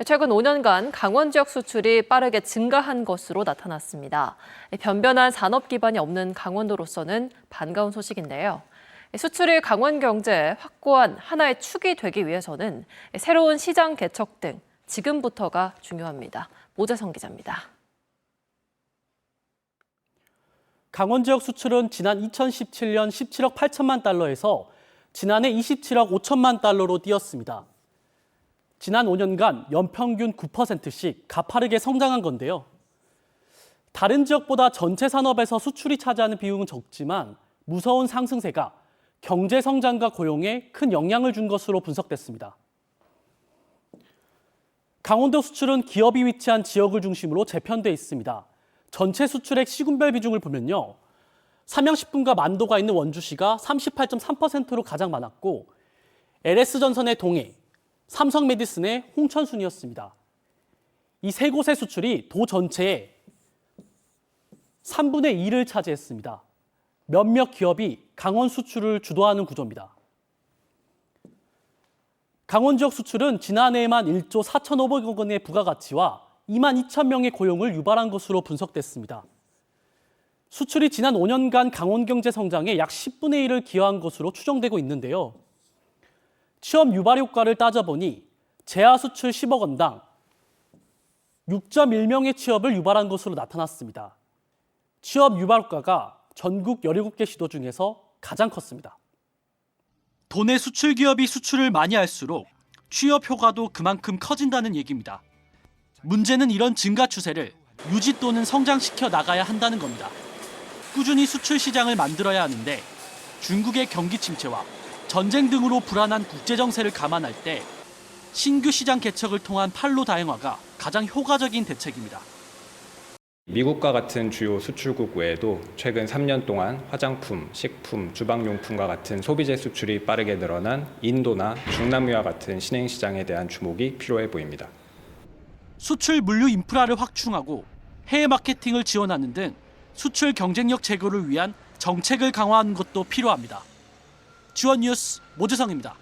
최근 5년간 강원 지역 수출이 빠르게 증가한 것으로 나타났습니다. 변변한 산업 기반이 없는 강원도로서는 반가운 소식인데요. 수출이 강원 경제에 확고한 하나의 축이 되기 위해서는 새로운 시장 개척 등 지금부터가 중요합니다. 모재성 기자입니다. 강원 지역 수출은 지난 2017년 17억 8천만 달러에서 지난해 27억 5천만 달러로 뛰었습니다. 지난 5년간 연평균 9%씩 가파르게 성장한 건데요. 다른 지역보다 전체 산업에서 수출이 차지하는 비중은 적지만 무서운 상승세가 경제 성장과 고용에 큰 영향을 준 것으로 분석됐습니다. 강원도 수출은 기업이 위치한 지역을 중심으로 재편돼 있습니다. 전체 수출액 시군별 비중을 보면요. 삼양식품과 만도가 있는 원주시가 38.3%로 가장 많았고 LS전선의 동해, 삼성메디슨의 홍천순이었습니다. 이 세 곳의 수출이 도 전체의 3분의 2를 차지했습니다. 몇몇 기업이 강원 수출을 주도하는 구조입니다. 강원 지역 수출은 지난해에만 1조 4,500억 원의 부가가치와 2만 2천 명의 고용을 유발한 것으로 분석됐습니다. 수출이 지난 5년간 강원 경제 성장에 약 10분의 1을 기여한 것으로 추정되고 있는데요. 취업 유발 효과를 따져보니 재하 수출 10억 원당 6.1명의 취업을 유발한 것으로 나타났습니다. 취업 유발 효과가 전국 17개 시도 중에서 가장 컸습니다. 도내 수출 기업이 수출을 많이 할수록 취업 효과도 그만큼 커진다는 얘기입니다. 문제는 이런 증가 추세를 유지 또는 성장시켜 나가야 한다는 겁니다. 꾸준히 수출 시장을 만들어야 하는데 중국의 경기 침체와 전쟁 등으로 불안한 국제 정세를 감안할 때 신규 시장 개척을 통한 판로 다양화가 가장 효과적인 대책입니다. 미국과 같은 주요 수출국 외에도 최근 3년 동안 화장품, 식품, 주방용품과 같은 소비재 수출이 빠르게 늘어난 인도나 중남미와 같은 신흥시장에 대한 주목이 필요해 보입니다. 수출 물류 인프라를 확충하고 해외 마케팅을 지원하는 등 수출 경쟁력 제고를 위한 정책을 강화하는 것도 필요합니다. 지원 뉴스 모재성입니다.